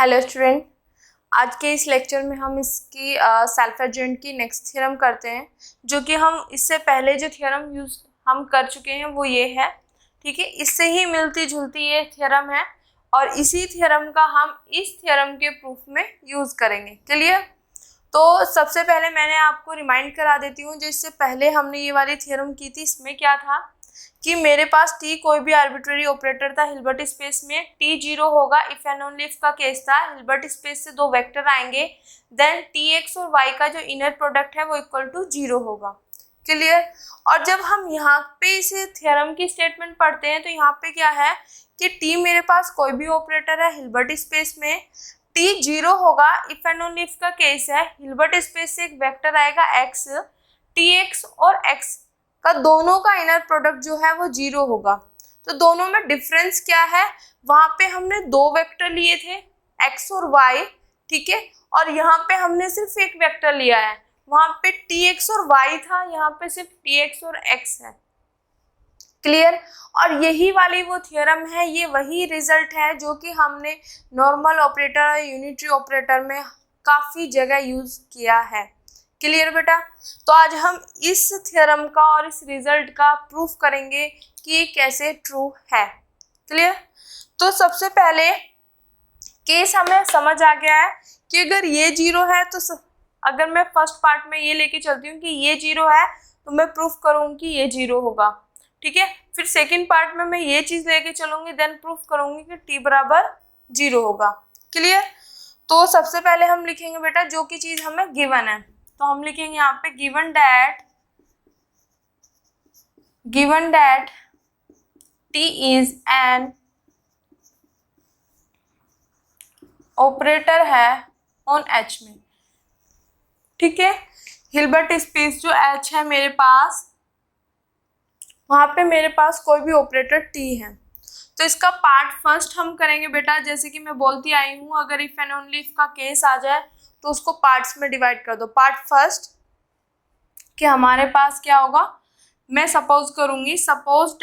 Hello student, आज के इस लेक्चर में हम इसकी सेल्फ एडजॉइंट की नेक्स्ट थ्योरम करते हैं, जो कि हम इससे पहले जो थ्योरम यूज हम कर चुके हैं वो ये है। ठीक है, इससे ही मिलती जुलती ये थ्योरम है और इसी थ्योरम का हम इस थ्योरम के प्रूफ में यूज करेंगे। क्लियर? तो सबसे पहले मैंने आपको रिमाइंड करा देती हूँ, जो इससे पहले हमने ये वाली थ्योरम की थी, इसमें क्या था कि मेरे पास टी कोई भी आर्बिट्ररी ऑपरेटर था हिल्बर्ट स्पेस में, टी जीरो होगा इफ एंड ओनली इफ का केस था। हिल्बर्ट स्पेस से दो वेक्टर आएंगे, देन टी एक्स और वाई का जो इनर प्रोडक्ट है वो इक्वल टू जीरो होगा। क्लियर? और जब हम यहाँ पे इस थ्योरम की स्टेटमेंट पढ़ते हैं तो यहाँ पे क्या है कि टी मेरे पास कोई भी ऑपरेटर है हिल्बर्ट स्पेस में, टी जीरो होगा इफ एंड ओनली इफ का केस है। हिल्बर्ट स्पेस से एक वेक्टर आएगा एक्स, टी एक्स और एक्स का दोनों का इनर प्रोडक्ट जो है वो जीरो होगा। तो दोनों में डिफरेंस क्या है, वहां पे हमने दो वेक्टर लिए थे एक्स और वाई, ठीक है, और यहाँ पे हमने सिर्फ एक वेक्टर लिया है, वहां पे टी एक्स और वाई था, यहाँ पे सिर्फ टी एक्स और एक्स है। क्लियर? और यही वाली वो थ्योरम है, ये वही रिजल्ट है जो कि हमने नॉर्मल ऑपरेटर और यूनिटरी ऑपरेटर में काफी जगह यूज किया है। क्लियर बेटा? तो आज हम इस थ्योरम का और इस रिजल्ट का प्रूफ करेंगे कि ये कैसे ट्रू है। क्लियर? तो सबसे पहले केस हमें समझ आ गया है कि अगर ये जीरो है तो अगर मैं फर्स्ट पार्ट में ये लेके चलती हूँ कि ये जीरो है तो मैं प्रूफ करूँगी कि ये जीरो होगा। ठीक है, फिर सेकेंड पार्ट में मैं ये चीज लेके चलूंगी, देन प्रूफ करूंगी कि टी बराबर जीरो होगा। क्लियर? तो सबसे पहले हम लिखेंगे बेटा जो की चीज हमें गिवन है, तो हम लिखेंगे यहाँ पे given that T is an operator है ऑन एच में। ठीक है, हिल्बर्ट स्पेस जो एच है मेरे पास, वहां पे मेरे पास कोई भी ऑपरेटर टी है। तो इसका पार्ट फर्स्ट हम करेंगे बेटा, जैसे कि मैं बोलती आई हूँ, अगर इफ एंड ओनली इफ का केस आ जाए तो उसको पार्ट्स में डिवाइड कर दो। पार्ट फर्स्ट कि हमारे पास क्या होगा, मैं सपोज करूंगी, सपोज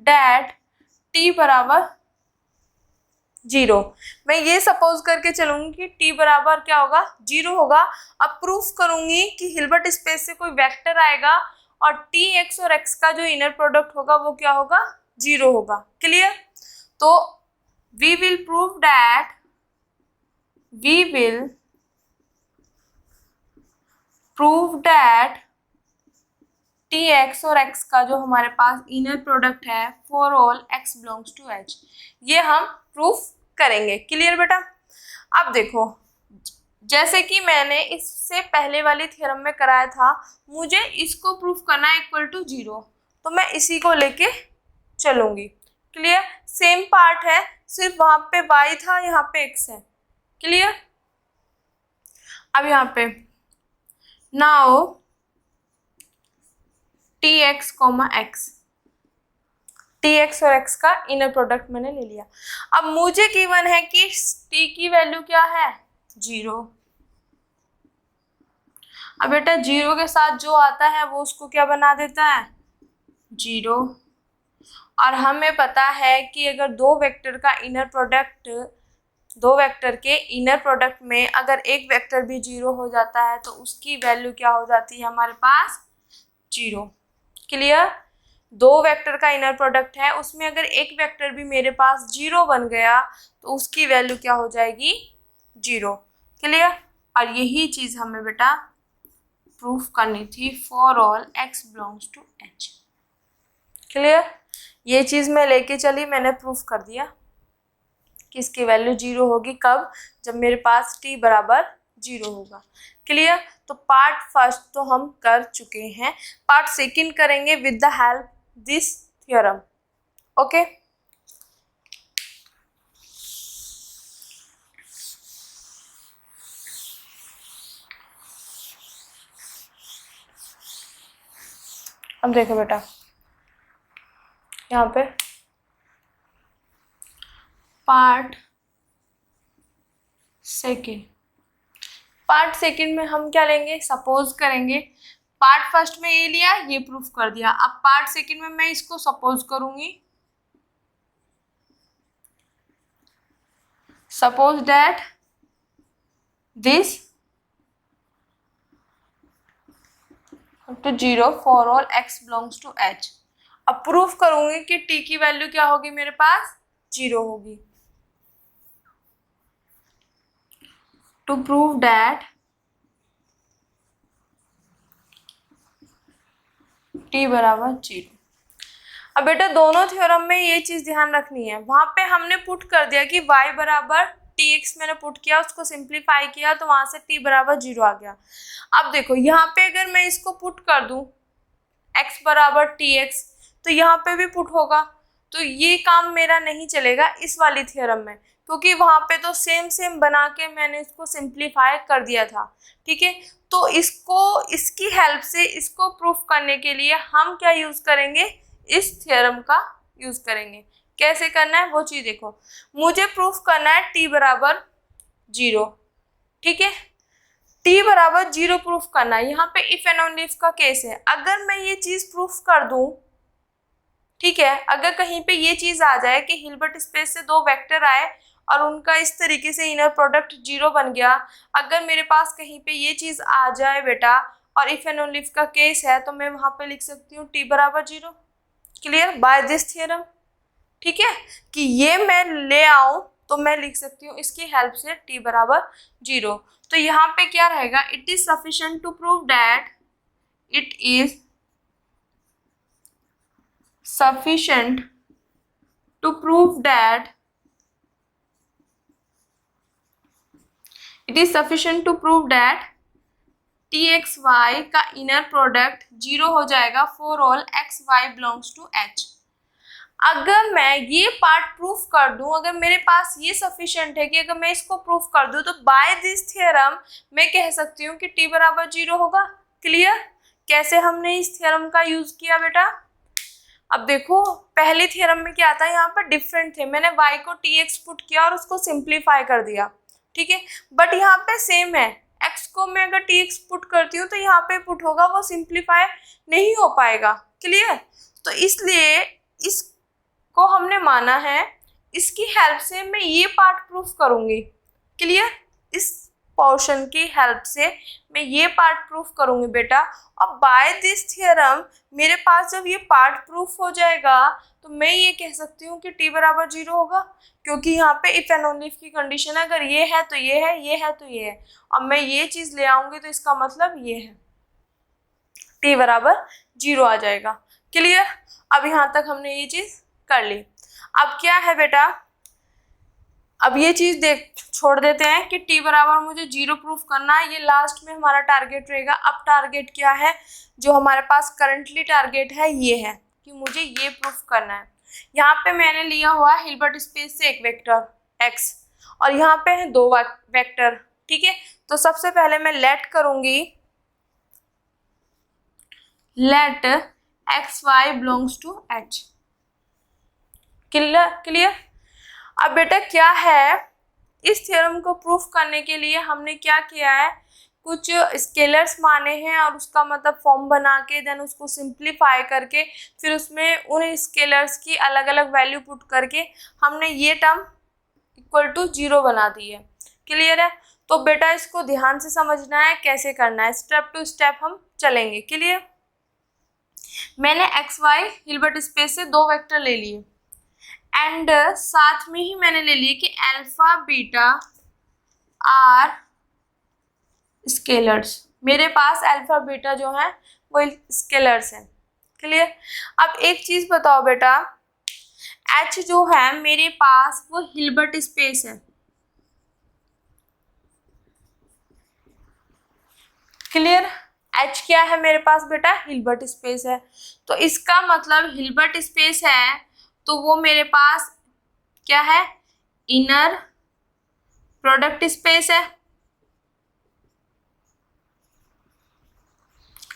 दैट टी बराबर जीरो। मैं ये सपोज करके चलूंगी कि टी बराबर क्या होगा, जीरो होगा। अब प्रूफ करूंगी कि हिल्बर्ट स्पेस से कोई वेक्टर आएगा और टी एक्स और एक्स का जो इनर प्रोडक्ट होगा वो क्या होगा, जीरो होगा। क्लियर? तो we will prove that T x और एक्स का जो हमारे पास इनर प्रोडक्ट है for all x belongs to H, ये हम प्रूफ करेंगे। क्लियर बेटा? अब देखो, जैसे कि मैंने इससे पहले वाली थ्योरम में कराया था, मुझे इसको प्रूफ करना है इक्वल टू जीरो, तो मैं इसी को लेके चलूंगी। क्लियर? सेम पार्ट है, सिर्फ वहां पे y था, यहाँ पे x है। क्लियर? अब यहाँ पे now T x comma x, T x और एक्स का इनर प्रोडक्ट मैंने ले लिया। अब मुझे गिवन है कि टी की वैल्यू क्या है, जीरो। अब बेटा जीरो के साथ जो आता है वो उसको क्या बना देता है, जीरो। और हमें पता है कि अगर दो वेक्टर का इनर प्रोडक्ट, दो वेक्टर के इनर प्रोडक्ट में अगर एक वेक्टर भी जीरो हो जाता है तो उसकी वैल्यू क्या हो जाती है हमारे पास, जीरो। क्लियर? दो वेक्टर का इनर प्रोडक्ट है, उसमें अगर एक वेक्टर भी मेरे पास जीरो बन गया तो उसकी वैल्यू क्या हो जाएगी, जीरो। क्लियर? और यही चीज हमें बेटा प्रूफ करनी थी for all x belongs to H. Clear? ये चीज मैं लेके चली, मैंने प्रूफ कर दिया कि इसकी वैल्यू जीरो होगी। कब? जब मेरे पास टी बराबर जीरो होगा। क्लियर? तो पार्ट फर्स्ट तो हम कर चुके हैं, पार्ट सेकंड करेंगे with the help this theorem. Okay, अब देखो बेटा यहाँ पे पार्ट सेकंड में हम क्या लेंगे, सपोज करेंगे। पार्ट फर्स्ट में ये लिया, ये प्रूफ कर दिया। अब पार्ट सेकंड में मैं इसको सपोज करूंगी suppose that this to 0 for all x belongs to h। अब प्रूफ करूंगी कि t की वैल्यू क्या होगी, मेरे पास 0 होगी। टू प्रूव दैट t बराबर 0। अब बेटा दोनों थ्योरम में ये चीज ध्यान रखनी है, वहां पे हमने पुट कर दिया कि y बराबर tx, मैंने पुट किया, उसको सिंप्लीफाई किया तो वहां से t बराबर 0 आ गया। अब देखो यहाँ पे अगर मैं इसको पुट कर दूं x बराबर tx, तो यहाँ पे भी पुट होगा, तो ये काम मेरा नहीं चलेगा इस वाली थ्योरम में, क्योंकि वहां पे तो सेम सेम बना के मैंने इसको सिंप्लीफाई कर दिया था। ठीक है, तो इसकी हेल्प से इसको प्रूफ करने के लिए हम क्या यूज करेंगे, इस थ्योरम का यूज करेंगे। कैसे करना है वो चीज देखो, मुझे प्रूफ करना है t बराबर 0। ठीक है, t बराबर 0 प्रूफ करना है। यहाँ पे इफ एंड ओनली इफ का केस है। अगर मैं ये चीज प्रूफ कर दूं, ठीक है, अगर कहीं पे ये चीज आ जाए कि हिल्बर्ट स्पेस से दो वेक्टर आए और उनका इस तरीके से इनर प्रोडक्ट 0 बन गया, अगर मेरे पास कहीं पे ये चीज आ जाए बेटा और इफ एंड ओनली इफ का केस है, तो मैं वहां पे लिख सकती हूँ t बराबर 0। Clear by this theorem. ठीक है, कि ये मैं ले आऊं तो मैं लिख सकती हूँ इसकी हेल्प से t बराबर 0। तो यहाँ पे क्या रहेगा, it is sufficient to prove that, it is sufficient to prove that, it is sufficient to prove that txy का इनर प्रोडक्ट 0 हो जाएगा for all xy belongs to h। अगर मैं ये पार्ट प्रूफ कर दूं, अगर मेरे पास ये सफिशिएंट है कि अगर मैं इसको प्रूफ कर दूं, तो बाय दिस थ्योरम मैं कह सकती हूँ कि t बराबर 0 होगा। क्लियर, कैसे हमने इस थ्योरम का यूज किया बेटा, अब देखो पहली थ्योरम में क्या था, यहाँ पर डिफरेंट थे, मैंने y को tx पुट किया और उसको सिंप्लीफाई कर दिया। ठीक है, बट यहाँ पे सेम है, x को मैं अगर tx पुट करती हूँ तो यहाँ पे पुट होगा, वो सिंप्लीफाई नहीं हो पाएगा। क्लियर, तो इसलिए इसको हमने माना है, इसकी हेल्प से मैं ये पार्ट प्रूफ करूंगी। क्लियर, इस पोर्शन की हेल्प से मैं ये पार्ट प्रूफ करूंगी बेटा। अब बाय दिस थ्योरम मेरे पास जब ये पार्ट प्रूफ हो जाएगा, तो मैं ये कह सकती हूँ कि t बराबर 0 होगा, क्योंकि यहाँ पे इफ एंड ओनली इफ की कंडीशन है, अगर ये है तो ये है, ये है तो ये है। अब मैं ये चीज ले आऊंगी तो इसका मतलब ये है, t बराबर 0 आ जाएगा। क्लियर, अब यहाँ तक हमने ये चीज कर ली। अब क्या है बेटा, अब ये चीज छोड़ देते हैं कि t बराबर मुझे 0 प्रूफ करना है, ये लास्ट में हमारा टारगेट रहेगा। अब टारगेट क्या है, जो हमारे पास करंटली टारगेट है ये है कि मुझे ये प्रूफ करना है। यहाँ पे मैंने लिया हुआ हिल्बर्ट स्पेस से एक वेक्टर x और यहाँ पे है दो वेक्टर। ठीक है, तो सबसे पहले मैं लेट करूंगी, let xy belongs to h। Clear, अब बेटा क्या है, इस थ्योरम को प्रूफ करने के लिए हमने क्या किया है, कुछ स्केलर्स माने हैं और उसका मतलब फॉर्म बना के देन उसको सिंप्लीफाई करके फिर उसमें उन स्केलर्स की अलग अलग वैल्यू पुट करके हमने ये टर्म इक्वल टू 0 बना दी है। क्लियर है, तो बेटा इसको ध्यान से समझना है, कैसे करना है, स्टेप टू स्टेप हम चलेंगे। क्लियर, मैंने xy हिल्बर्ट स्पेस से दो वेक्टर ले लिए एंड साथ में ही मैंने ले लिए कि अल्फा बीटा आर स्केलर्स। मेरे पास अल्फा बीटा जो है वो स्केलर्स हैं। क्लियर, अब एक चीज बताओ बेटा, h जो है मेरे पास वो हिल्बर्ट स्पेस है। क्लियर, h क्या है मेरे पास बेटा, हिल्बर्ट स्पेस है। तो इसका मतलब हिल्बर्ट स्पेस है तो वो मेरे पास क्या है, इनर प्रोडक्ट स्पेस है।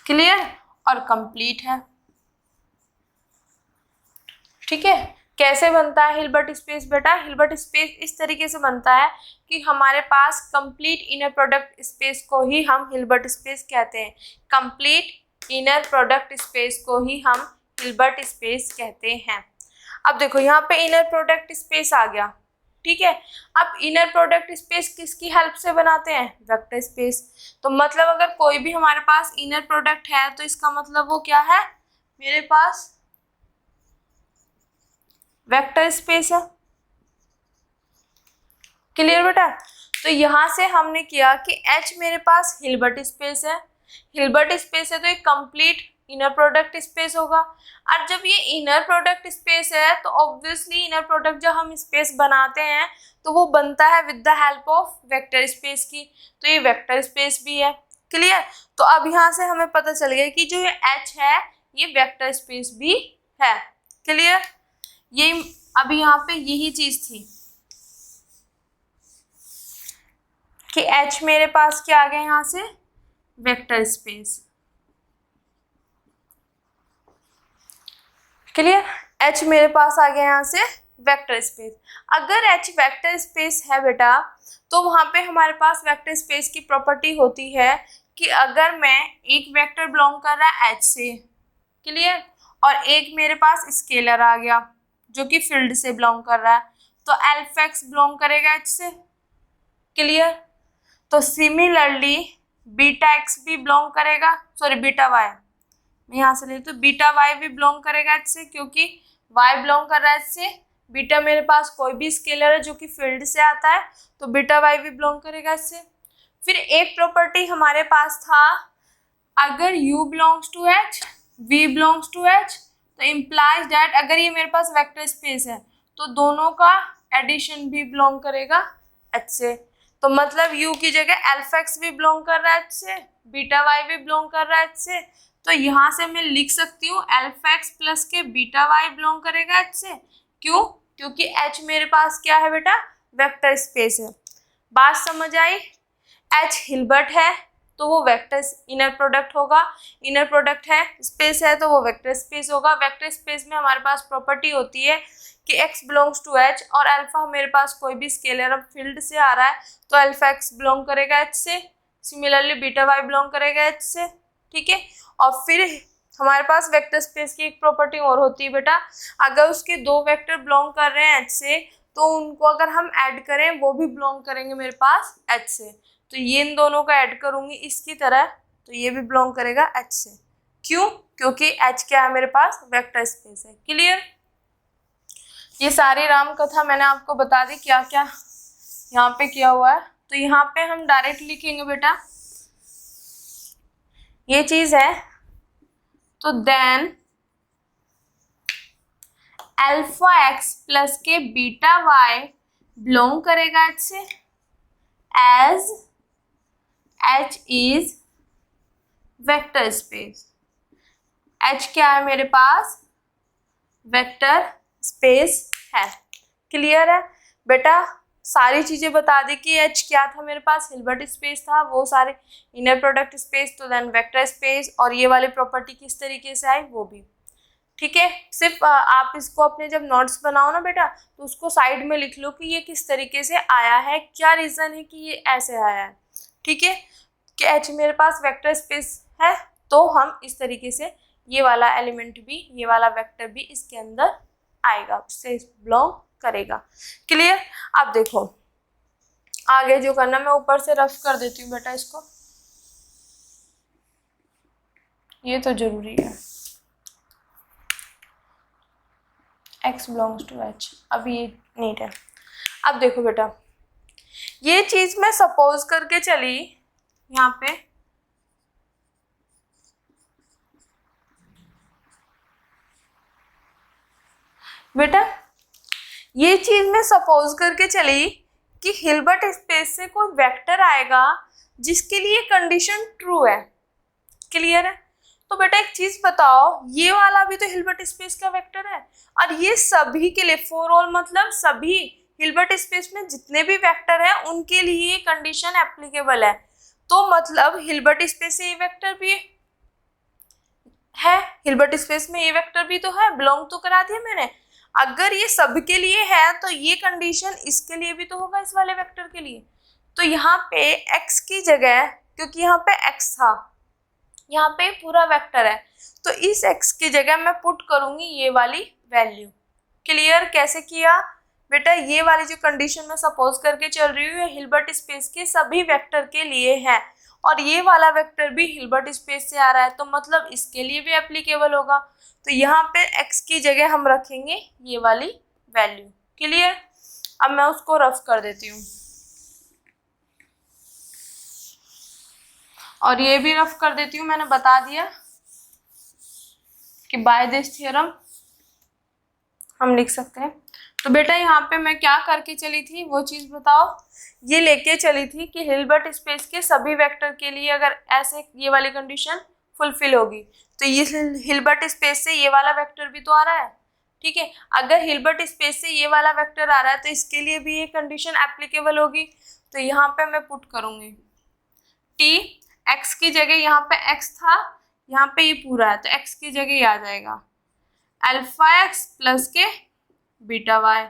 क्लियर, और कंप्लीट है। ठीक है, कैसे बनता है हिल्बर्ट स्पेस बेटा, हिल्बर्ट स्पेस इस तरीके से बनता है कि हमारे पास कंप्लीट इनर प्रोडक्ट स्पेस को ही हम हिल्बर्ट स्पेस कहते हैं। कंप्लीट इनर प्रोडक्ट स्पेस को ही हम हिल्बर्ट स्पेस कहते हैं। अब देखो यहाँ पे इनर प्रोडक्ट स्पेस आ गया। ठीक है। अब इनर प्रोडक्ट स्पेस किसकी हेल्प से बनाते हैं? Vector space. तो मतलब अगर कोई भी हमारे पास इनर प्रोडक्ट है तो इसका मतलब वो क्या है? मेरे पास वेक्टर स्पेस है। क्लियर बेटा? तो यहां से हमने किया कि H मेरे पास हिल्बर्ट स्पेस है। हिल्बर्ट स्पेस है तो एक कंप्लीट इनर प्रोडक्ट स्पेस होगा। और जब ये इनर प्रोडक्ट स्पेस है तो ऑब्वियसली इनर प्रोडक्ट जब हम स्पेस बनाते हैं तो वो बनता है with the help of vector space की। तो ये वेक्टर स्पेस भी है। क्लियर? तो अब यहाँ से हमें पता चल गया कि जो ये H है ये वेक्टर स्पेस भी है। क्लियर? ये अभी यहाँ पे यही चीज थी कि H मेरे पास क्या आ गया यहाँ से? Vector space. क्लियर? H मेरे पास आ गया यहाँ से वेक्टर स्पेस। अगर H वेक्टर स्पेस है बेटा तो वहां पे हमारे पास वेक्टर स्पेस की प्रॉपर्टी होती है कि अगर मैं एक वेक्टर बिलोंग कर रहा है H से, क्लियर, और एक मेरे पास स्केलर आ गया जो कि फील्ड से बिलोंग कर रहा है, तो अल्फा एक्स बिलोंग करेगा H से। क्लियर? तो सिमिलरली बीटा एक्स भी बिलोंग करेगा, सॉरी बीटा वाई, मैं यहाँ से ले तो बीटा वाई भी बिलोंग करेगा H से, क्योंकि वाई बिलोंग कर रहा है H से। बीटा मेरे पास कोई भी स्केलर है जो कि फील्ड से आता है तो बीटा वाई भी बिलोंग करेगा H से। फिर एक प्रॉपर्टी हमारे पास था, अगर U belongs to H, V belongs to H, तो इम्प्लाइज दैट अगर ये मेरे पास वेक्टर स्पेस है तो दोनों का एडिशन भी बिलोंग करेगा H से। तो मतलब U की जगह अल्फा एक्स भी बिलोंग कर रहा है H से, बीटा वाई भी बिलोंग कर रहा है H से। तो यहाँ से मैं लिख सकती हूँ अल्फा एक्स प्लस के बीटा वाई बिलोंग करेगा H से। क्यों? क्योंकि H मेरे पास क्या है बेटा? वेक्टर स्पेस है। बात समझ आई? H हिल्बर्ट है तो वो वेक्टर इनर प्रोडक्ट होगा, इनर प्रोडक्ट है स्पेस है तो वो वेक्टर स्पेस होगा। वेक्टर स्पेस में हमारे पास प्रॉपर्टी होती है कि x बिलोंग्स टू H और अल्फा मेरे पास कोई भी स्केलर अब फील्ड से आ रहा है तो अल्फा x बिलोंग करेगा H से। सिमिलरली बीटा वाई बिलोंग करेगा H से। ठीक है? और फिर हमारे पास वेक्टर स्पेस की एक प्रॉपर्टी और होती है बेटा, अगर उसके दो वेक्टर बिलोंग कर रहे हैं H से तो उनको अगर हम ऐड करें वो भी बिलोंग करेंगे मेरे पास H से। तो ये इन दोनों का ऐड करूंगी इसकी तरह तो ये भी बिलोंग करेगा H से। क्यों? क्योंकि H क्या है मेरे पास? वेक्टर स्पेस है। क्लियर? ये सारी राम कथा मैंने आपको बता दी क्या क्या यहाँ पे किया हुआ है। तो यहाँ पे हम डायरेक्ट लिखेंगे बेटा ये चीज है, तो देन अल्फा एक्स प्लस के बीटा वाई बिलोंग करेगा H से as H is vector space. H क्या है मेरे पास? वेक्टर स्पेस है। क्लियर है बेटा? सारी चीजें बता दी कि H क्या था मेरे पास? हिल्बर्ट स्पेस था, वो सारे इनर प्रोडक्ट स्पेस, तो देन वेक्टर स्पेस, और ये वाली प्रॉपर्टी किस तरीके से आई वो भी। ठीक है? सिर्फ आप इसको अपने जब नोट्स बनाओ ना बेटा तो उसको साइड में लिख लो कि ये किस तरीके से आया है, क्या रीजन है कि ये ऐसे आया है। ठीक है? कि H मेरे पास वेक्टर स्पेस है तो हम इस तरीके से ये वाला एलिमेंट भी, ये वाला वेक्टर भी इसके अंदर आएगा, उससे बिलोंग करेगा। क्लियर? अब देखो आगे जो करना, मैं ऊपर से रफ कर देती हूँ बेटा इसको, ये तो जरूरी है। X बिलोंग्स टू H, अब ये नीट है। अब देखो बेटा ये चीज मैं सपोज करके चली यहाँ पे, बेटा ये चीज मैं सपोज करके चली कि हिल्बर्ट स्पेस से कोई वेक्टर आएगा जिसके लिए कंडीशन ट्रू है। क्लियर है? तो बेटा एक चीज बताओ, ये वाला भी तो हिल्बर्ट स्पेस का वेक्टर है और ये सभी के लिए, फॉर ऑल मतलब सभी हिल्बर्ट स्पेस में जितने भी वेक्टर हैं उनके लिए ये कंडीशन एप्लीकेबल है। तो मतलब हिल्बर्ट स्पेस से ये वेक्टर भी है, हिल्बर्ट स्पेस में ये वेक्टर भी तो है, बिलोंग तो करा दिया मैंने। अगर ये सबके लिए है तो ये कंडीशन इसके लिए भी तो होगा, इस वाले वेक्टर के लिए। तो यहाँ पे x की जगह, क्योंकि यहाँ पे x था, यहाँ पे पूरा वेक्टर है, तो इस x की जगह मैं पुट करूंगी ये वाली वैल्यू। क्लियर? कैसे किया? बेटा ये वाली जो कंडीशन मैं सपोज करके चल रही हूँ ये हिल्बर्ट स्पेस के सभी वेक्टर के लिए है, और ये वाला वेक्टर भी हिल्बर्ट स्पेस से आ रहा है, तो मतलब इसके लिए भी एप्लीकेबल होगा। तो यहाँ पे x की जगह हम रखेंगे ये वाली वैल्यू। क्लियर? अब मैं उसको रफ कर देती हूँ और ये भी रफ कर देती हूँ। मैंने बता दिया कि बाय दिस थ्योरम हम लिख सकते हैं। तो बेटा यहाँ पे मैं क्या करके चली थी वो चीज बताओ। ये लेके चली थी कि हिल्बर्ट स्पेस के सभी वेक्टर के लिए अगर ऐसे ये वाली कंडीशन फुलफिल होगी तो ये हिल्बर्ट स्पेस से ये वाला वेक्टर भी तो आ रहा है, ठीक है। अगर हिल्बर्ट स्पेस से ये वाला वेक्टर आ रहा है तो इसके लिए भी ये कंडीशन एप्लीकेबल होगी। तो यहाँ पे मैं पुट करूंगी टी, एक्स की जगह यहाँ पे एक्स था, यहाँ पे ये पूरा है तो एक्स की जगह ये आ जाएगा अल्फा एक्स प्लस के बीटा वाई,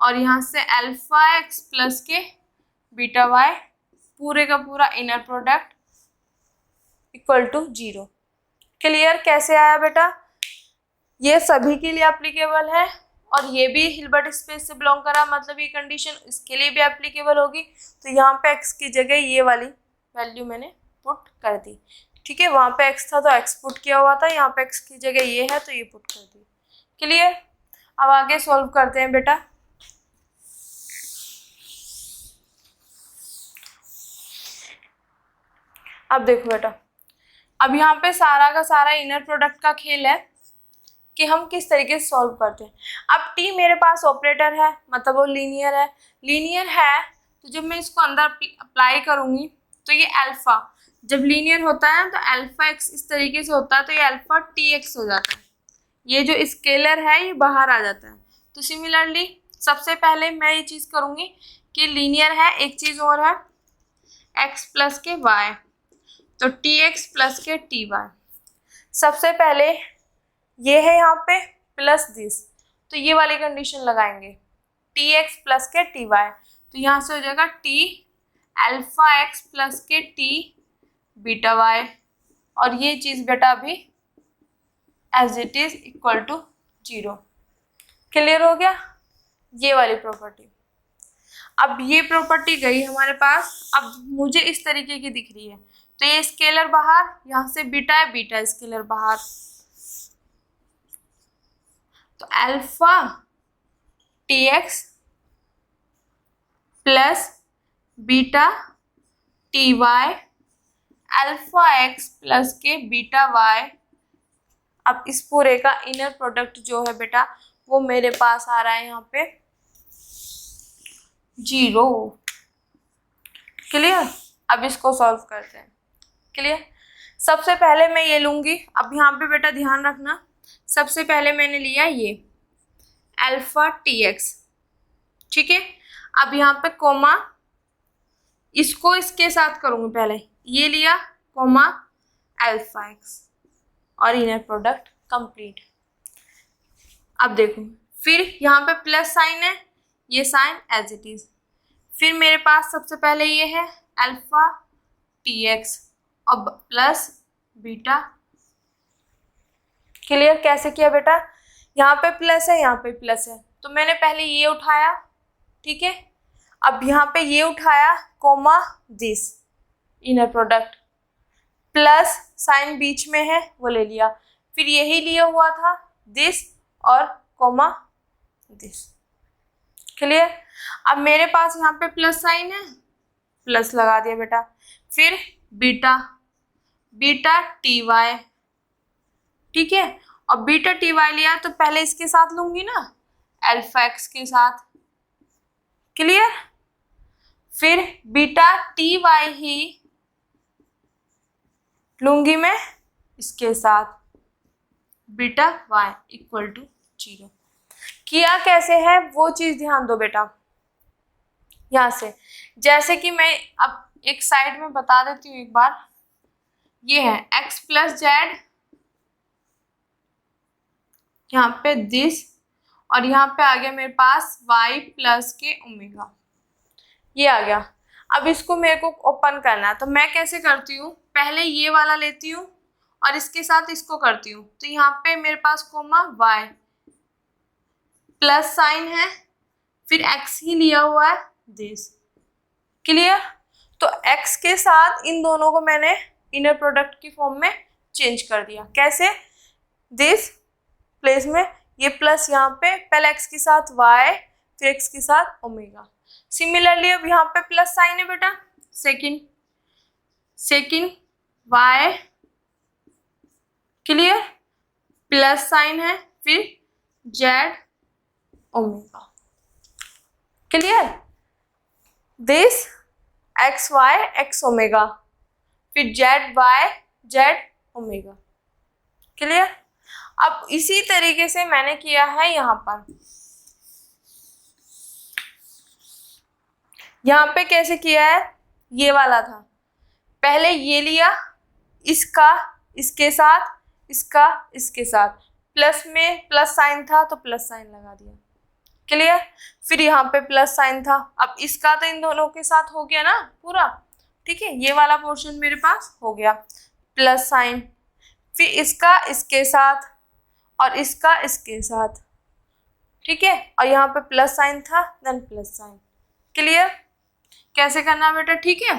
और यहाँ से अल्फा एक्स प्लस के बीटा वाई पूरे का पूरा inner product equal to 0। Clear? कैसे आया बेटा? ये सभी के लिए एप्लीकेबल है और ये भी हिल्बर्ट स्पेस से बिलोंग करा, मतलब ये कंडीशन इसके लिए भी एप्लीकेबल होगी। तो यहाँ पे एक्स की जगह ये वाली वैल्यू मैंने पुट कर दी, ठीक है। वहां पे एक्स था तो एक्स पुट किया हुआ था, यहाँ पे एक्स की जगह ये है तो ये पुट कर दी। क्लियर? अब आगे सॉल्व करते हैं बेटा। अब देखो बेटा, अब यहाँ पे सारा का सारा इनर प्रोडक्ट का खेल है कि हम किस तरीके से सॉल्व करते हैं। अब टी मेरे पास ऑपरेटर है, मतलब वो लीनियर है। लीनियर है तो जब मैं इसको अंदर अप्लाई करूंगी तो ये अल्फा, जब लीनियर होता है तो अल्फा एक्स इस तरीके से होता है तो ये अल्फा टी एक्स हो जाता है। ये जो स्केलर है ये बाहर आ जाता है। तो सिमिलरली सबसे पहले मैं ये चीज़ करूँगी कि लीनियर है, एक चीज़ और है एक्स प्लस के वाई, तो टी एक्स प्लस के टी वाई। सबसे पहले ये है यहाँ पे प्लस दिस, तो ये वाली कंडीशन लगाएंगे टी एक्स प्लस के टी वाई, तो यहाँ से हो जाएगा टी अल्फा एक्स प्लस के टी बीटा वाई, और ये चीज़ बेटा अभी as it is equal to 0। Clear हो गया ये वाली प्रॉपर्टी। अब ये प्रॉपर्टी गई हमारे पास, अब मुझे इस तरीके की दिख रही है तो ये स्केलर बाहर, यहाँ से बीटा है, बीटा स्केलर बाहर, तो alpha T x plus beta T y alpha x plus के बीटा वाई। अब इस पूरे का इनर प्रोडक्ट जो है बेटा वो मेरे पास आ रहा है यहाँ पे 0। क्लियर? अब इसको सॉल्व करते हैं। क्लियर? सबसे पहले मैं ये लूंगी, अब यहाँ पे बेटा ध्यान रखना, सबसे पहले मैंने लिया ये अल्फा टी एक्स, ठीक है। अब यहाँ पे कोमा, इसको इसके साथ करूंगी, पहले ये लिया कोमा अल्फा एक्स और इनर प्रोडक्ट कंप्लीट। अब देखो फिर यहाँ पे प्लस साइन है, ये साइन एज इट इज, फिर मेरे पास सबसे पहले ये है अल्फा टी एक्स अब प्लस बीटा। क्लियर? कैसे किया बेटा? यहाँ पे प्लस है, यहाँ पे प्लस है, तो मैंने पहले ये उठाया, ठीक है। अब यहाँ पे ये उठाया comma this inner product, plus sign बीच में है वो ले लिया, फिर यही लिया हुआ था दिस और कोमा दिस। क्लियर? अब मेरे पास यहाँ पे प्लस साइन है, प्लस लगा दिया बेटा, फिर बीटा बीटा टी वाई, ठीक है। और बीटा टी वाई लिया तो पहले इसके साथ लूंगी ना अल्फा एक्स के साथ। क्लियर? फिर बीटा टी वाई ही लूंगी मैं इसके साथ बीटा वाई इक्वल टू 0। किया कैसे है वो चीज ध्यान दो बेटा। यहां से जैसे कि मैं अब एक साइड में बता देती हूँ एक बार, ये है x प्लस जेड, यहाँ पे दिस, और यहाँ पे आ गया मेरे पास y प्लस के ओमेगा, ये आ गया। अब इसको मेरे को ओपन करना है तो मैं कैसे करती हूँ, पहले ये वाला लेती हूँ और इसके साथ इसको करती हूँ, तो यहाँ पे मेरे पास कोमा y प्लस साइन है, फिर x ही लिया हुआ है दिस। क्लियर? तो x के साथ इन दोनों को मैंने इनर प्रोडक्ट की फॉर्म में चेंज कर दिया। कैसे? दिस प्लेस में ये प्लस यहाँ पे पहले x के साथ y फिर x के साथ ओमेगा। सिमिलरली अब यहाँ पे प्लस साइन है बेटा, second y, clear, plus sign है, फिर z omega. Clear? This x y x omega, फिर z y z omega. Clear? अब इसी तरीके से मैंने किया है यहाँ पर। यहाँ पे कैसे किया है? ये वाला था, पहले ये लिया, इसका इसके साथ, इसका इसके साथ, प्लस में प्लस साइन था तो प्लस साइन लगा दिया। क्लियर? फिर यहाँ पे प्लस साइन था, अब इसका तो इन दोनों के साथ हो गया ना पूरा, ठीक है, ये वाला पोर्शन मेरे पास हो गया प्लस साइन, फिर इसका इसके साथ और इसका इसके साथ, ठीक है, और यहाँ पे प्लस साइन था देन प्लस साइन। क्लियर? कैसे करना बेटा? ठीक है,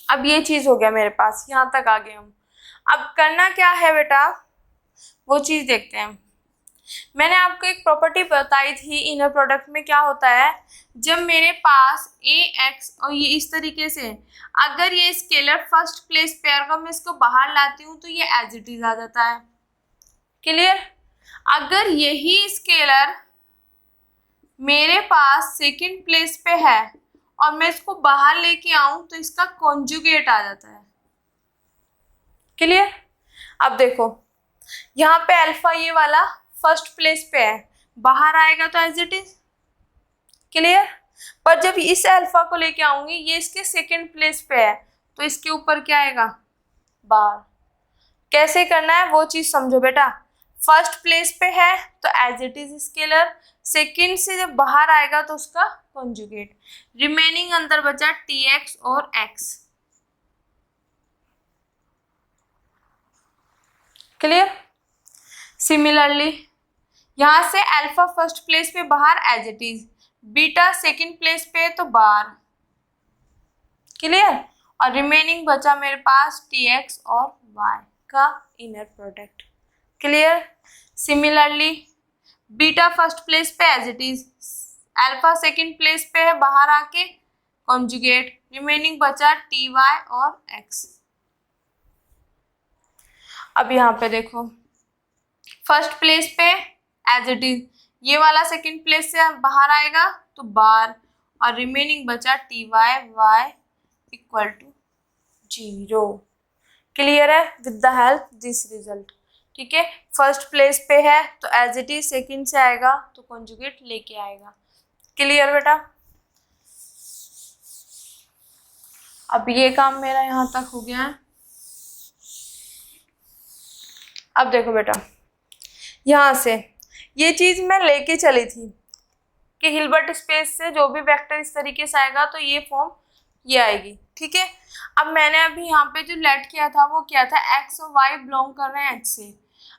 अब ये चीज हो गया मेरे पास, यहाँ तक आ गए हम। अब करना क्या है बेटा, वो चीज देखते हैं। मैंने आपको एक प्रॉपर्टी बताई थी इनर प्रोडक्ट में क्या होता है, जब मेरे पास ए एक्स और ये इस तरीके से, अगर ये स्केलर फर्स्ट प्लेस पे अगर मैं इसको बाहर लाती हूँ तो ये एज इट इज आ जाता है। क्लियर? अगर यही स्केलर मेरे पास सेकंड प्लेस पे है और मैं इसको बाहर लेके आऊं तो इसका कॉन्जुगेट आ जाता है। क्लियर? अब देखो यहाँ पे अल्फा ये वाला फर्स्ट प्लेस पे है, बाहर आएगा तो एज इट इज। क्लियर? पर जब इस अल्फा को लेके आऊंगी, ये इसके सेकंड प्लेस पे है तो इसके ऊपर क्या आएगा? बार। कैसे करना है वो चीज समझो बेटा। फर्स्ट प्लेस पे है तो as it is scalar, second से जब बाहर आएगा तो उसका कॉन्जुगेट। रिमेनिंग अंदर बचा टी एक्स और एक्स। क्लियर? सिमिलरली यहाँ से अल्फा फर्स्ट प्लेस पे बाहर as it is, beta second place पे तो बार। क्लियर? और रिमेनिंग बचा मेरे पास टी एक्स और वाई का inner product. Clear? Similarly beta first place पे as it is, alpha second place पे है बाहर आके कॉन्जुगेट, रिमेनिंग बचा टी वाई और एक्स। अब यहाँ पे देखो फर्स्ट प्लेस पे एज इट इज, ये वाला सेकंड प्लेस से बाहर आएगा तो बार, और रिमेनिंग बचा T y y equal to 0। Clear है? With the help this result. ठीक है, फर्स्ट प्लेस पे है तो एज इट इज, सेकंड से आएगा तो कॉन्जुगेट लेके आएगा। क्लियर बेटा? अब ये काम मेरा यहाँ तक हो गया है। अब देखो बेटा, यहाँ से ये चीज मैं लेके चली थी कि हिल्बर्ट स्पेस से जो भी वेक्टर इस तरीके से आएगा तो ये फॉर्म ये आएगी। ठीक है, अब मैंने अभी यहाँ पे जो लेट किया था वो क्या था, एक्स और वाई बिलोंग कर रहे हैं एच से।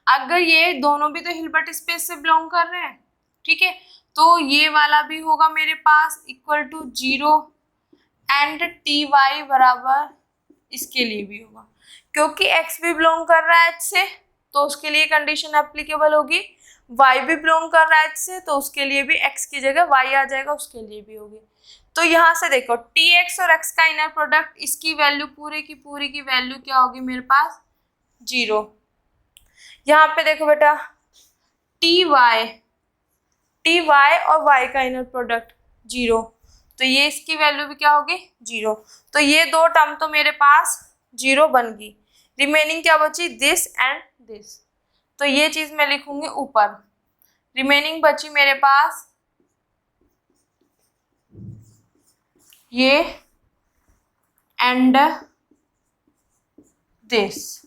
अगर ये दोनों भी तो हिल्बर्ट स्पेस से बिलोंग कर रहे हैं, ठीक है, तो ये वाला भी होगा मेरे पास equal to 0 and T y बराबर इसके लिए भी होगा, क्योंकि एक्स भी बिलोंग कर रहा है एच से तो उसके लिए कंडीशन एप्लीकेबल होगी, y भी बिलोंग कर रहा है h से तो उसके लिए भी x की जगह y आ जाएगा, उसके लिए भी होगी। तो यहाँ से देखो tx और x का इनर प्रोडक्ट, इसकी वैल्यू पूरी की वैल्यू क्या होगी मेरे पास 0। यहाँ पे देखो बेटा ty और y का इनर प्रोडक्ट 0, तो ये इसकी वैल्यू भी क्या होगी 0। तो ये दो टर्म तो मेरे पास 0 बन गई, रिमेनिंग क्या बची दिस एंड दिस, तो ये चीज मैं लिखूंगी ऊपर। रिमेनिंग बची मेरे पास ये एंड दिस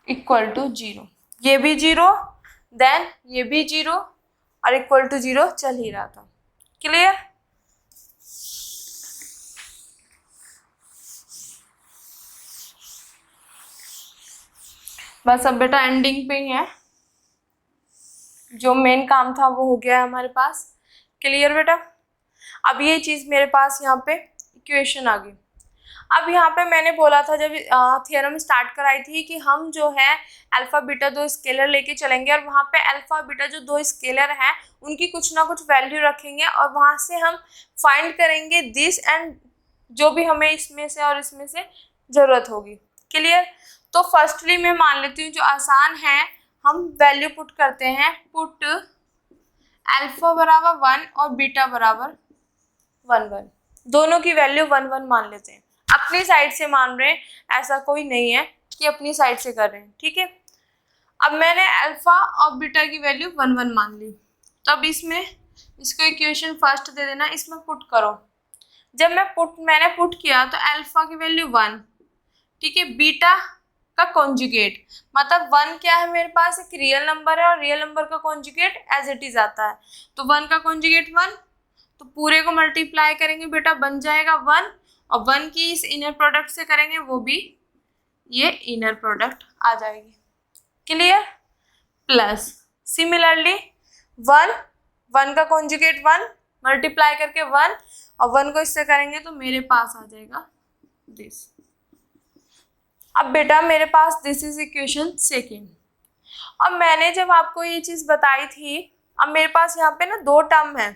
इक्वल टू 0, ये भी 0 देन ये भी 0 और इक्वल टू 0 चल ही रहा था। क्लियर? बस अब बेटा एंडिंग पे ही है, जो मेन काम था वो हो गया है हमारे पास। क्लियर बेटा? अब ये चीज़ मेरे पास यहाँ पे इक्वेशन आ गई। अब यहाँ पे मैंने बोला था जब थ्योरम स्टार्ट कराई थी कि हम जो है अल्फा बीटा दो स्केलर लेके चलेंगे और वहाँ पे अल्फा बीटा जो दो स्केलर हैं उनकी कुछ ना कुछ वैल्यू रखेंगे और वहाँ से हम फाइंड करेंगे दिस एंड जो भी हमें इसमें से और इसमें से ज़रूरत होगी। क्लियर? तो फर्स्टली मैं मान लेती हूँ जो आसान है, हम वैल्यू पुट करते हैं। पुट अल्फा बराबर 1 और बीटा बराबर 1 दोनों की वैल्यू 1 मान लेते हैं। अपनी साइड से मान रहे हैं, ऐसा कोई नहीं है कि अपनी साइड से कर रहे हैं। ठीक है, अब मैंने अल्फा और बीटा की वैल्यू 1 मान ली, तो अब इसमें इसको इक्वेशन फर्स्ट दे देना, इसमें पुट करो। जब मैंने पुट किया तो अल्फा की वैल्यू 1, ठीक है, बीटा का कॉन्जुगेट मतलब 1 क्या है मेरे पास, एक रियल नंबर है और रियल नंबर का कॉन्जुगेट एज इट इज आता है, तो 1 का कॉन्जुगेट 1, तो पूरे को मल्टीप्लाई करेंगे बेटा बन जाएगा 1, और 1 की इस इनर प्रोडक्ट से करेंगे वो भी ये इनर प्रोडक्ट आ जाएगी। क्लियर? प्लस सिमिलरली 1 का कॉन्जुगेट 1 मल्टीप्लाई करके 1 और 1 को इससे करेंगे तो मेरे पास आ जाएगा दिस। अब बेटा मेरे पास दिस इज इक्वेशन सेकेंड। अब मैंने जब आपको ये चीज़ बताई थी, अब मेरे पास यहाँ पे ना दो टर्म है,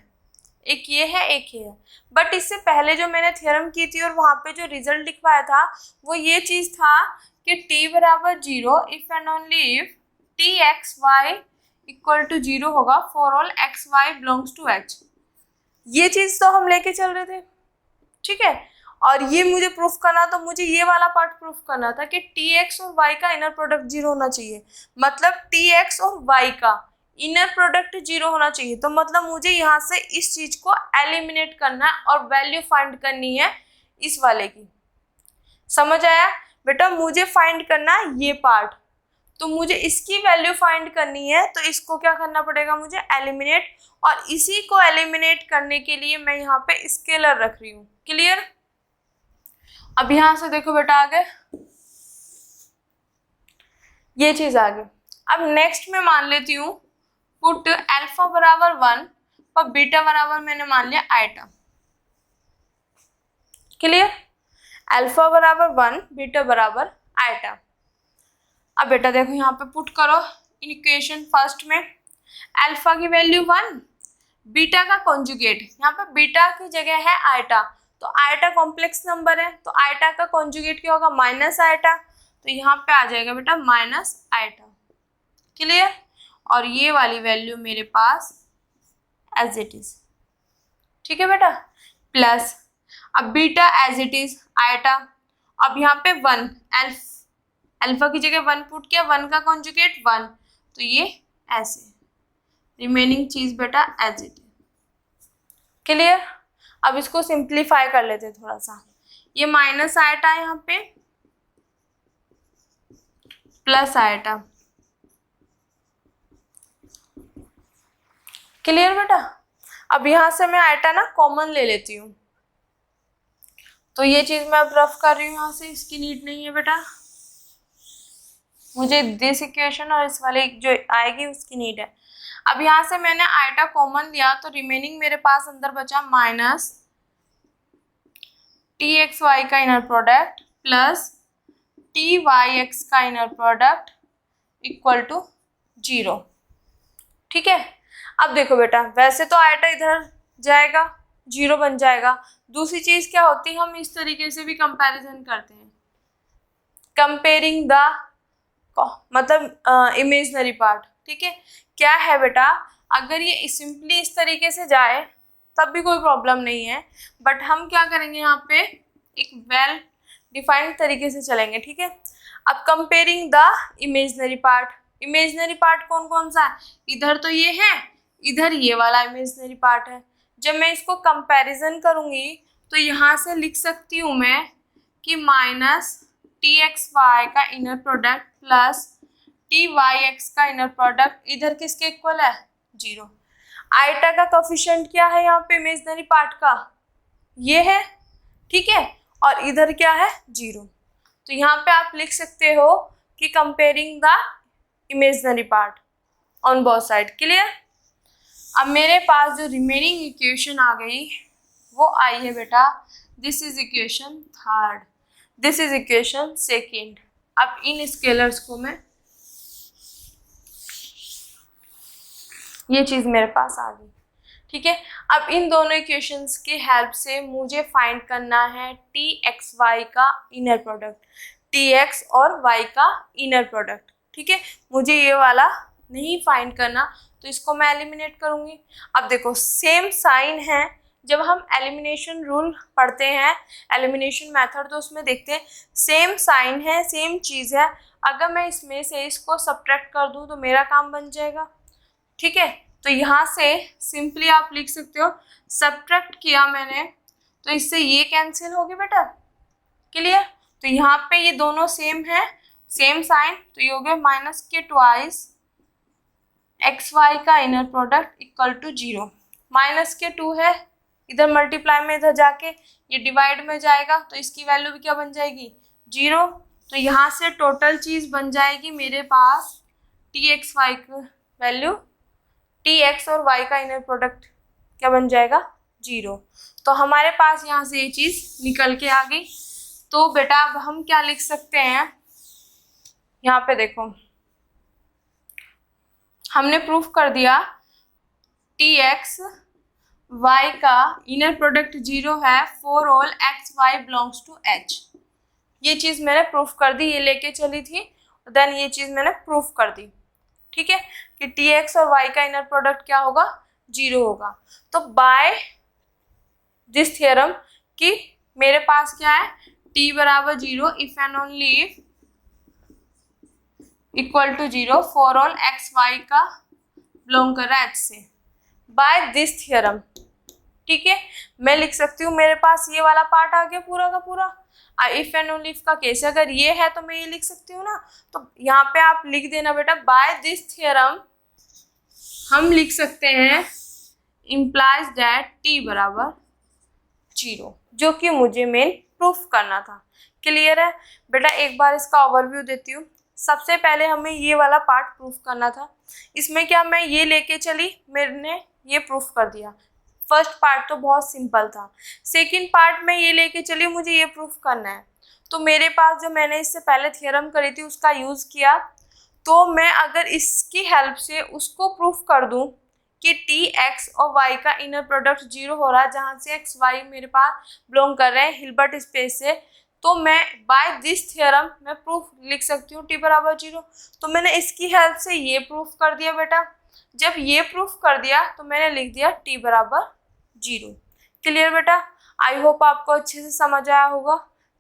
एक ये है एक ये है, बट इससे पहले जो मैंने थ्योरम की थी और वहाँ पे जो रिजल्ट लिखवाया था वो ये चीज़ था कि t बराबर 0 if and only if t x y equal to 0 होगा for all x y belongs to h। ये चीज़ तो हम लेके चल रहे थे, ठीक है, और ये मुझे प्रूफ करना, तो मुझे ये वाला पार्ट प्रूफ करना था कि टी एक्स और वाई का इनर प्रोडक्ट 0 होना चाहिए, मतलब टी एक्स और वाई का इनर प्रोडक्ट 0 होना चाहिए। तो मतलब मुझे यहाँ से इस चीज़ को एलिमिनेट करना है और वैल्यू फाइंड करनी है इस वाले की। समझ आया बेटा? मुझे फाइंड करना है ये पार्ट, तो मुझे इसकी वैल्यू फाइंड करनी है, तो इसको क्या करना पड़ेगा मुझे, एलिमिनेट, और इसी को एलिमिनेट करने के लिए मैं यहाँ पे स्केलर रख रही हूँ। क्लियर? अब यहाँ से देखो बेटा आगे ये चीज आ गई। अब नेक्स्ट में मान लेती हूँ पुट अल्फा बराबर 1 और बीटा बराबर मैंने मान लिया आइटा। क्लियर? अल्फा बराबर 1 बीटा बराबर आइटा। अब बेटा देखो यहाँ पे पुट करो इन इक्वेशन फर्स्ट में, अल्फा की वैल्यू 1, बीटा का कॉन्जुगेट, यहाँ पे बीटा की जगह है आइटा, तो आइटा कॉम्प्लेक्स नंबर है, तो आइटा का कॉन्जुगेट क्या होगा, माइनस आइटा, तो यहाँ पे आ जाएगा बेटा माइनस आइटा। क्लियर? और ये वाली वैल्यू मेरे पास एज इट इज, ठीक है बेटा, प्लस अब beta as it is eta, अब यहाँ पे 1 अल्फा की जगह 1 पुट किया, 1 का कॉन्जुगेट 1, तो ये ऐसे रिमेनिंग चीज बेटा एज इट इज। क्लियर? अब इसको सिंप्लीफाई कर लेते थोड़ा सा, ये माइनस आइटा यहाँ पे प्लस आइटा। क्लियर बेटा? अब यहाँ से मैं आइटा ना कॉमन ले लेती हूँ, तो ये चीज मैं अब रफ कर रही हूँ, यहाँ से इसकी नीड नहीं है बेटा, मुझे दिस इक्वेशन और इस वाले जो आएगी उसकी नीड है। अब यहाँ से मैंने आइटा कॉमन लिया, तो रिमेनिंग मेरे पास अंदर बचा माइनस टी एक्स वाई का inner product plus T y x का इनर प्रोडक्ट इक्वल टू 0। ठीक है? अब देखो बेटा, वैसे तो आइटा इधर जाएगा 0 बन जाएगा। दूसरी चीज क्या होती है, हम इस तरीके से भी कंपैरिजन करते हैं, कंपेयरिंग द मतलब इमेजनरी पार्ट। ठीक है? क्या है बेटा, अगर ये सिंपली इस तरीके से जाए तब भी कोई प्रॉब्लम नहीं है, बट हम क्या करेंगे यहाँ पे एक वेल डिफाइंड तरीके से चलेंगे। ठीक है? अब comparing the imaginary part, imaginary part कौन कौन सा है, इधर तो ये है, इधर ये वाला इमेजनरी पार्ट है। जब मैं इसको कंपैरिजन करूँगी तो यहाँ से लिख सकती हूँ मैं कि माइनस टी एक्स वाई का inner product plus T y x का इनर प्रोडक्ट इधर किसके इक्वल है, 0। आइटा का कोफिशिएंट क्या है यहाँ पे इमेजनरी पार्ट का, ये है। ठीक है? और इधर क्या है, 0। तो यहाँ पे आप लिख सकते हो कि comparing the imaginary part on both side. Clear? अब मेरे पास जो रिमेनिंग इक्वेशन आ गई वो आई है बेटा, this is equation third, this is equation second. अब इन स्केलर्स को मैं, ये चीज मेरे पास आ गई। ठीक है, अब इन दोनों इक्वेशंस की हेल्प से मुझे फाइंड करना है टी एक्स वाई का इनर प्रोडक्ट, टी एक्स और वाई का इनर प्रोडक्ट। ठीक है, मुझे ये वाला नहीं फाइंड करना, तो इसको मैं एलिमिनेट करूंगी। अब देखो सेम साइन है, जब हम एलिमिनेशन रूल पढ़ते हैं, एलिमिनेशन मेथड, तो उसमें देखते हैं सेम साइन है, सेम चीज़ है, अगर मैं इसमें से इसको सब्ट्रैक्ट कर दूं तो मेरा काम बन जाएगा। ठीक है, तो यहाँ से सिंपली आप लिख सकते हो, सब्ट्रैक्ट किया मैंने तो इससे ये कैंसिल हो गया बेटा। क्लियर? तो यहाँ पे ये दोनों सेम है, सेम साइन, तो ये हो गया माइनस के ट्वाइस एक्स वाई का inner product equal to 0। Minus के 2 है, इधर मल्टीप्लाई में इधर जाके ये डिवाइड में जाएगा, तो इसकी वैल्यू भी क्या बन जाएगी? 0। तो यहाँ से टोटल चीज़ बन जाएगी मेरे पास टी एक्स वाई की वैल्यू, टी एक्स और वाई का इनर प्रोडक्ट क्या बन जाएगा? 0। तो हमारे पास यहाँ से ये चीज़ निकल के आ गई। तो बेटा अब हम क्या लिख सकते हैं, यहाँ पे देखो हमने प्रूफ कर दिया टी एक्स वाई का इनर प्रोडक्ट 0 है for all x y belongs to H. ये चीज़ मैंने प्रूफ कर दी, ये लेके चली थी, देन ये चीज़ मैंने प्रूफ कर दी। ठीक है, कि टी एक्स और वाई का इनर प्रोडक्ट क्या होगा? 0 होगा। तो बाय दिस थियरम कि मेरे पास क्या है, t बराबर 0 if and only if equal to 0 for all x y का बिलोंग कर रहा है एच से, बाय दिस थियरम। ठीक है, मैं लिख सकती हूँ, मेरे पास ये वाला पार्ट आ गया पूरा का पूरा। इफ एंड ओनली इफ का केस अगर ये है तो मैं ये लिख सकती हूँ ना, तो यहाँ पे आप लिख देना बेटा, बाय दिस थियरम हम लिख सकते हैं इम्प्लाइज दैट t बराबर 0, जो कि मुझे मेन प्रूफ करना था। क्लियर है बेटा? एक बार इसका ओवरव्यू देती हूँ। सबसे पहले हमें ये वाला पार्ट प्रूफ करना था, इसमें क्या मैं ये लेके चली, मैंने ये प्रूफ कर दिया। फर्स्ट पार्ट तो बहुत सिंपल था। सेकंड पार्ट में ये लेके चली, मुझे ये प्रूफ करना है, तो मेरे पास जो मैंने इससे पहले थियरम करी थी उसका यूज़ किया। तो मैं अगर इसकी हेल्प से उसको प्रूफ कर दूं कि टी एक्स और वाई का इनर प्रोडक्ट 0 हो रहा है, जहाँ से एक्स वाई मेरे पास बिलोंग कर रहे हैं हिल्बर्ट स्पेस से, तो मैं बाय दिस थियरम मैं प्रूफ लिख सकती हूँ टी बराबर 0। तो मैंने इसकी हेल्प से ये प्रूफ कर दिया बेटा। जब ये प्रूफ कर दिया तो मैंने लिख दिया टी बराबर 0। क्लियर बेटा? आई होप आपको अच्छे से समझ आया होगा।